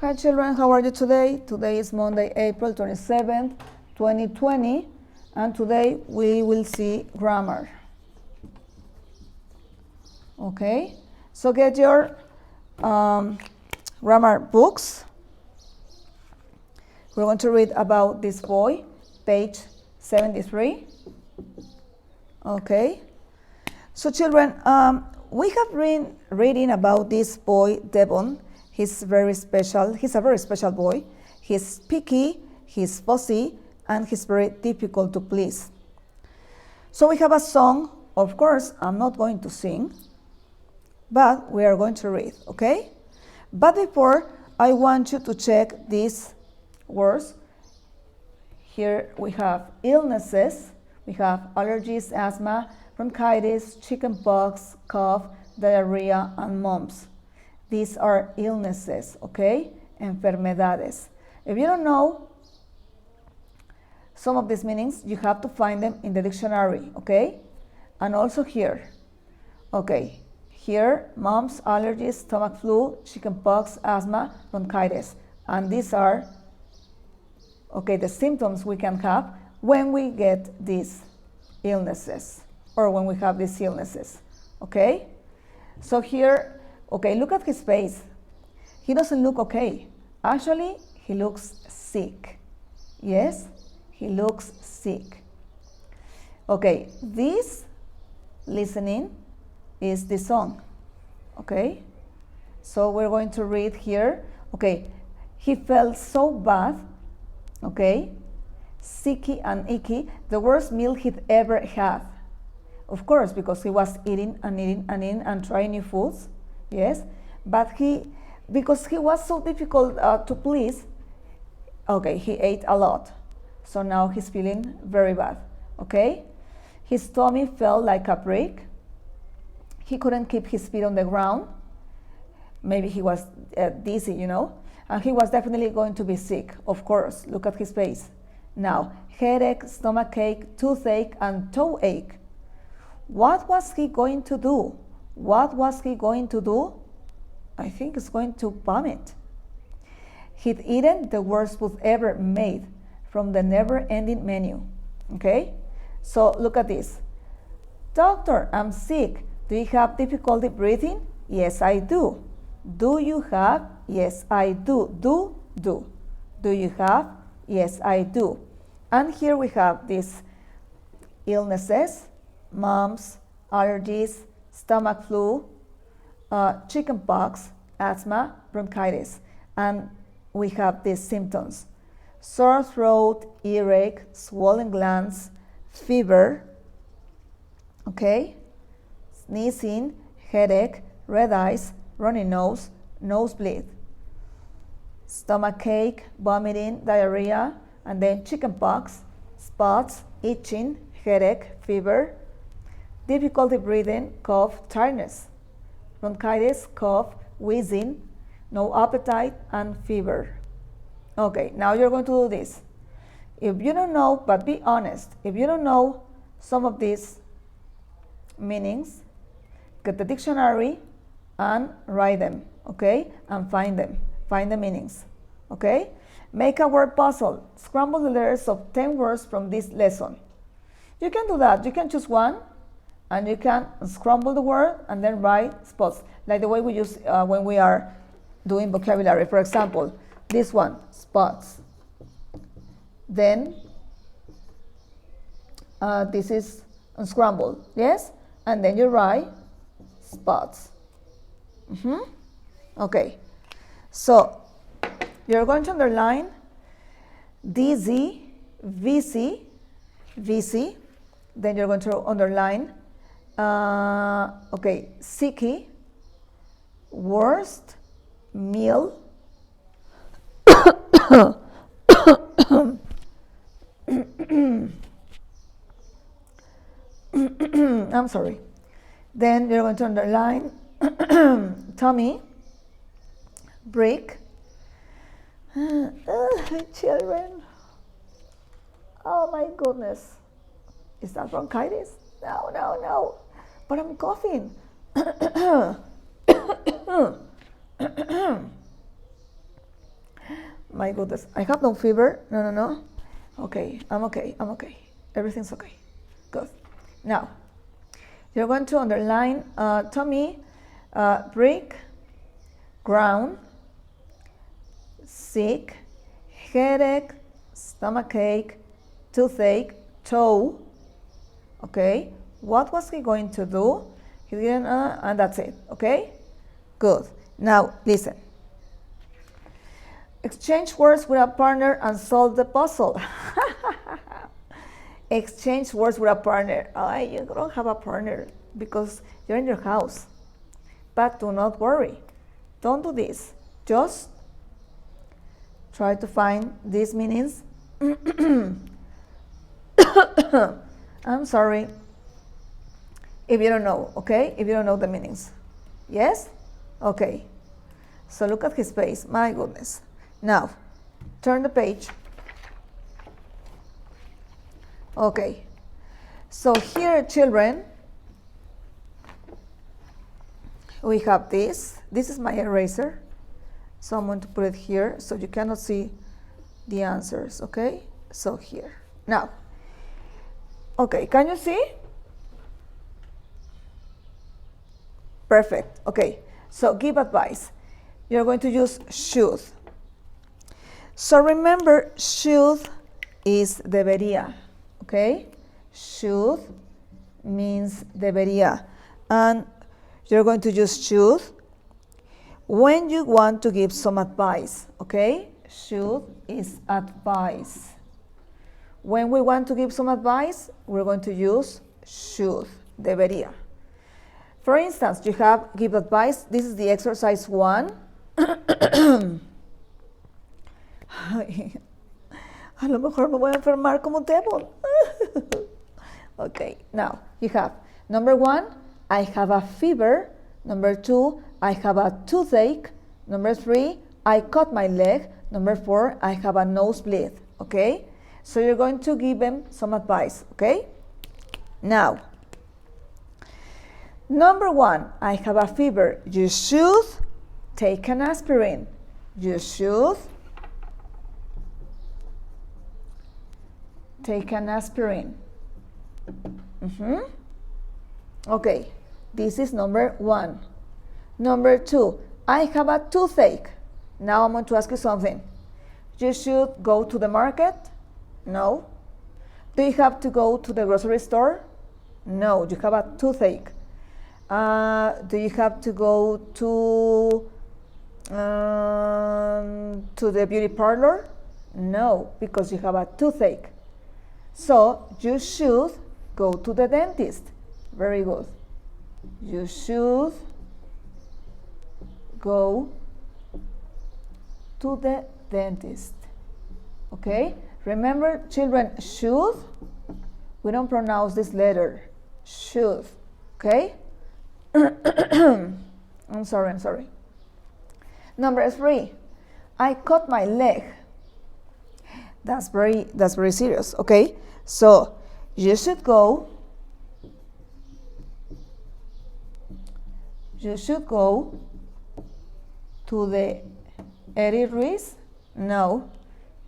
Hi children, how are you today? Today is Monday, April 27th, 2020, and today we will see grammar. Okay, so get your grammar books. We're going to read about this boy, page 73. Okay, so children, we have been reading about this boy, Devon. He's very special. He's a very special boy. He's picky, he's fussy, and he's very difficult to please. So we have a song. Of course, I'm not going to sing, but we are going to read, okay? But before, I want you to check these words. Here we have illnesses. We have allergies, asthma, bronchitis, chickenpox, cough, diarrhea, and mumps. These are illnesses, okay? Enfermedades. If you don't know some of these meanings, you have to find them in the dictionary, okay? And also here. Okay, here, mumps, allergies, stomach flu, chickenpox, asthma, bronchitis. And these are, okay, the symptoms we can have when we get these illnesses or when we have these illnesses, okay? So here, okay, look at his face. He doesn't look okay. Actually, he looks sick. Yes, he looks sick. Okay, this listening is the song. Okay, so we're going to read here. Okay, he felt so bad. Okay, sicky and icky, the worst meal he'd ever had. Of course, because he was eating and eating and eating and trying new foods. Yes, but because he was so difficult to please, okay, he ate a lot. So now he's feeling very bad, okay? His tummy felt like a brick. He couldn't keep his feet on the ground. Maybe he was dizzy, you know? And he was definitely going to be sick, of course. Look at his face. Now, headache, stomachache, toothache, and toe ache. What was he going to do? What was he going to do? I think he's going to vomit. He'd eaten the worst food ever made from the never-ending menu. Okay? So look at this. Doctor, I'm sick. Do you have difficulty breathing? Yes, I do. Do you have? Yes, I do. Do. Do you have? Yes, I do. And here we have these illnesses, mumps, allergies, stomach flu, chickenpox, asthma, bronchitis. And we have these symptoms: sore throat, earache, swollen glands, fever, okay, sneezing, headache, red eyes, runny nose, nosebleed, stomachache, vomiting, diarrhea, and then chickenpox, spots, itching, headache, fever, difficulty breathing, cough, tiredness, bronchitis, cough, wheezing, no appetite, and fever. Okay, now you're going to do this. If you don't know, but be honest, if you don't know some of these meanings, get the dictionary and write them, okay? And find them, find the meanings, okay? Make a word puzzle. Scramble the letters of 10 words from this lesson. You can do that. You can choose one, and you can scramble the word and then write spots, like the way we use when we are doing vocabulary. For example, this one, spots. Then this is unscrambled, yes? And then you write spots. Okay, so you're going to underline DZ, VC, VC. Then you're going to underline okay, sicky, worst meal, I'm sorry. Then you're going to underline tummy, brick, children. Oh my goodness. Is that bronchitis? No. But I'm coughing. My goodness, I have no fever. No. Okay, I'm okay. Everything's okay. Good. Now, you're going to underline tummy, brick, ground, sick, headache, stomachache, toothache, toe. Okay, what was he going to do? He didn't, and that's it. Okay, good. Now, listen. Exchange words with a partner and solve the puzzle. Exchange words with a partner. You don't have a partner because you're in your house. But do not worry. Don't do this. Just try to find these meanings. I'm sorry if you don't know, okay? If you don't know the meanings. Yes? Okay. So look at his face. My goodness. Now, turn the page. Okay. So here, children, we have this. This is my eraser. So I'm going to put it here so you cannot see the answers, okay? So here. Now, okay, can you see? Perfect. Okay. So give advice. You're going to use should. So remember, should is debería, okay? Should means debería. And you're going to use should when you want to give some advice, okay? Should is advice. When we want to give some advice, we're going to use should, debería. For instance, you have give advice. This is the exercise 1. A lo mejor me voy a enfermar como Devon. Okay, now you have number 1, I have a fever. Number 2, I have a toothache. Number 3, I cut my leg. Number 4, I have a nosebleed. Okay, so you're going to give them some advice. Okay, now number 1, I have a fever. You should take an aspirin. You should take an aspirin. Okay, this is number 1. Number 2, I have a toothache. Now I'm going to ask you something. You should go to the market? No. Do you have to go to the grocery store? No, you have a toothache. Do you have to go to the beauty parlor? No, because you have a toothache. So you should go to the dentist. Very good. You should go to the dentist. Okay? Remember, children, should, we don't pronounce this letter. Should. Okay? I'm sorry. Number 3, I cut my leg. That's very serious. Okay? So you should go to the Eddie Ruiz? No,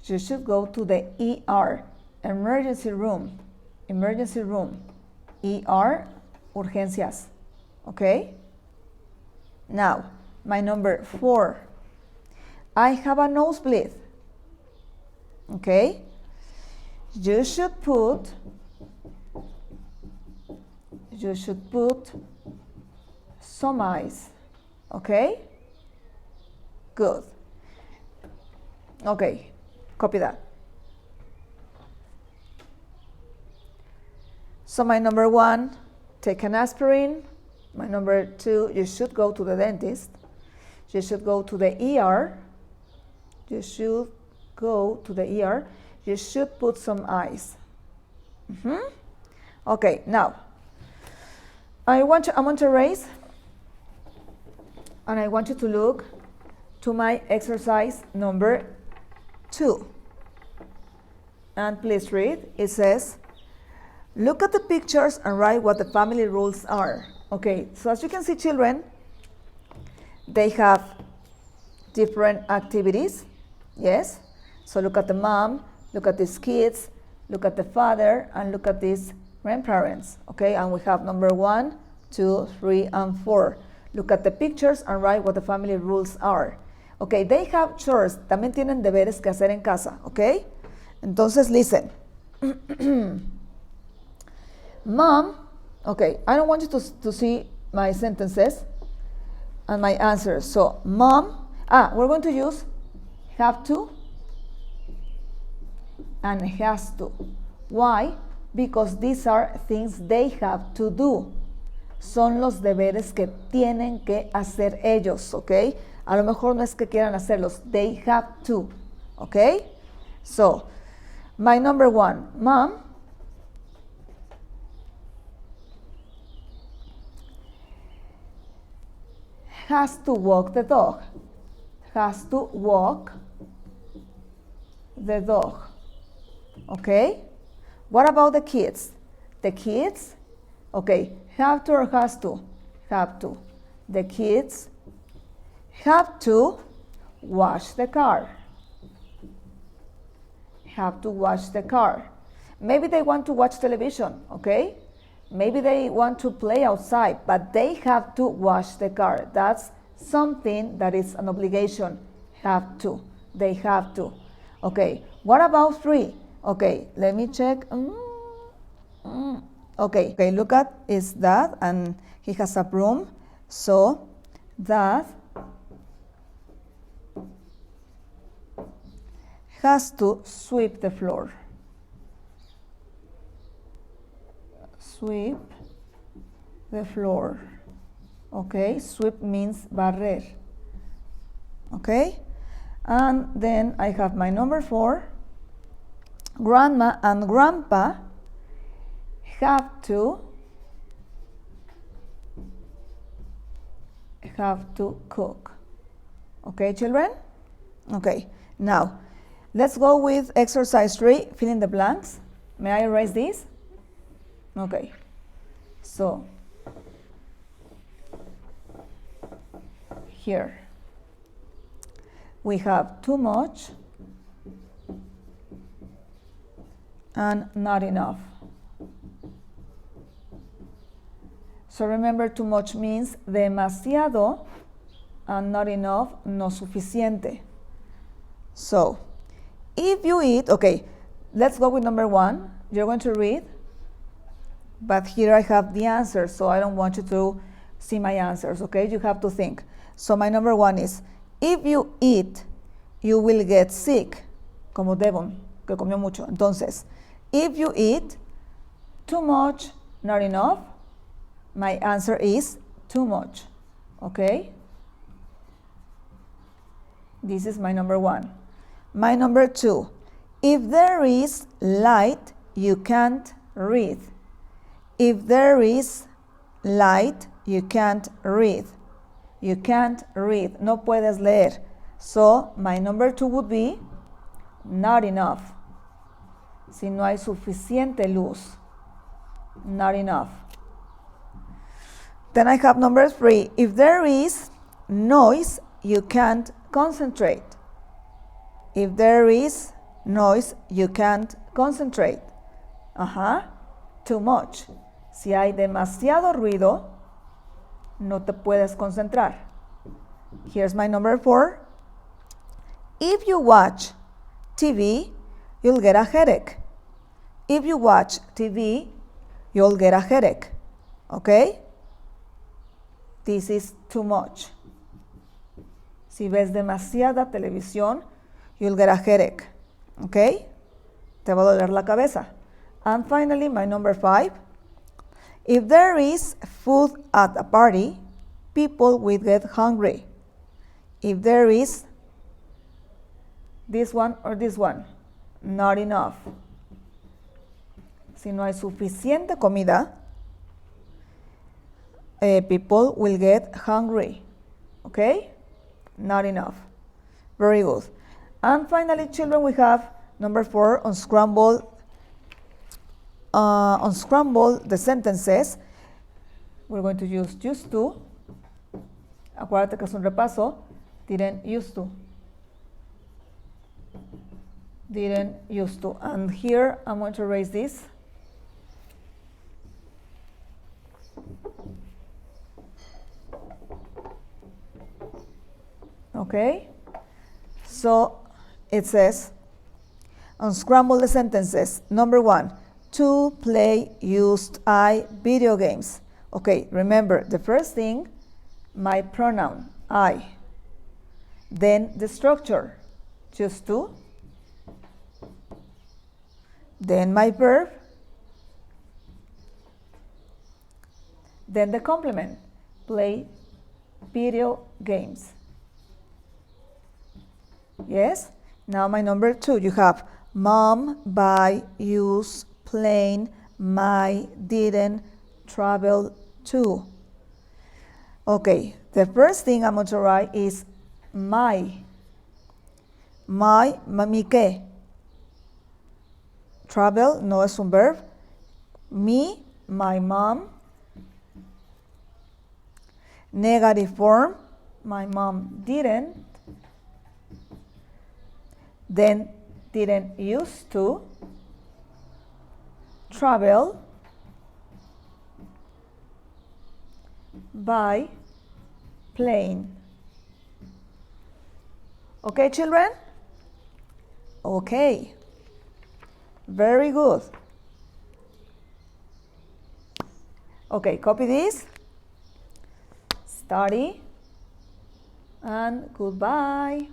you should go to the ER, emergency room. ER, urgencias. Okay? Now, my number 4, I have a nosebleed. Okay? You should put some ice. Okay? Good. Okay, copy that. So my number 1, take an aspirin. My number 2, you should go to the dentist. You should go to the ER. You should go to the ER. You should put some ice. Okay, now I want to erase, and I want you to look to my exercise number 2. And please read. It says, look at the pictures and write what the family rules are. Okay, so as you can see, children, they have different activities. Yes? So look at the mom, look at these kids, look at the father, and look at these grandparents. Okay, and we have number 1, 2, 3, and 4. Look at the pictures and write what the family rules are. Okay, they have chores. También tienen deberes que hacer en casa. Okay? Entonces, listen. Mom, okay, I don't want you to see my sentences and my answers. So, mom, we're going to use have to and has to. Why? Because these are things they have to do. Son los deberes que tienen que hacer ellos, ¿ok? A lo mejor no es que quieran hacerlos. They have to, ¿ok? So, my number 1, mom, has to walk the dog. Has to walk the dog. Okay? What about the kids? The kids, okay, have to or has to? Have to. The kids have to wash the car. Have to wash the car. Maybe they want to watch television, okay? Maybe they want to play outside, but they have to wash the car. That's something that is an obligation. Have to. They have to. Okay, what about 3? Okay, let me check. Okay, look at is that, and he has a broom. So, that has to sweep the floor. Sweep the floor. Okay, sweep means barrer. Okay, and then I have my number 4. Grandma and grandpa have to cook. Okay, children? Okay, now let's go with exercise 3, fill in the blanks. May I erase this? Okay, so here we have too much and not enough. So remember, too much means demasiado and not enough, no suficiente. So if you eat, okay, let's go with number 1. You're going to read, but here I have the answers, so I don't want you to see my answers, okay? You have to think. So my number 1 is, if you eat, you will get sick. Como Devon, que comió mucho. Entonces, if you eat, too much, not enough, my answer is too much, okay? This is my number 1. My number 2, if there is light, you can't read. If there is light, you can't read. You can't read. No puedes leer. So, my number 2 would be not enough. Si no hay suficiente luz. Not enough. Then I have number 3. If there is noise, you can't concentrate. If there is noise, you can't concentrate. Too much. Si hay demasiado ruido, no te puedes concentrar. Here's my number 4. If you watch TV, you'll get a headache. If you watch TV, you'll get a headache. Okay? This is too much. Si ves demasiada televisión, you'll get a headache. Okay? Te va a doler la cabeza. And finally, my number 5. If there is food at a party, people will get hungry. If there is this one or this one, not enough. Si no hay suficiente comida, people will get hungry. Okay? Not enough. Very good. And finally, children, we have number 4, unscramble the sentences. We're going to use used to. Acuérdate que es un repaso. Didn't used to. didn't used to. And here I'm going to erase this. Okay, so it says, unscramble the sentences. Number 1, to play used I video games. Okay, remember the first thing, my pronoun, I. Then the structure, just to. Then my verb. Then the complement, play video games. Yes? Now my number 2, you have mom, buy, use, plane, my, didn't, travel to. Okay, the first thing I'm going to write is my. My, mi qué. Travel no es un verb. Me, my mom. Negative form, my mom didn't. Then didn't used to travel by plane. Okay, children? Okay. Very good. Okay, copy this. Study. And goodbye.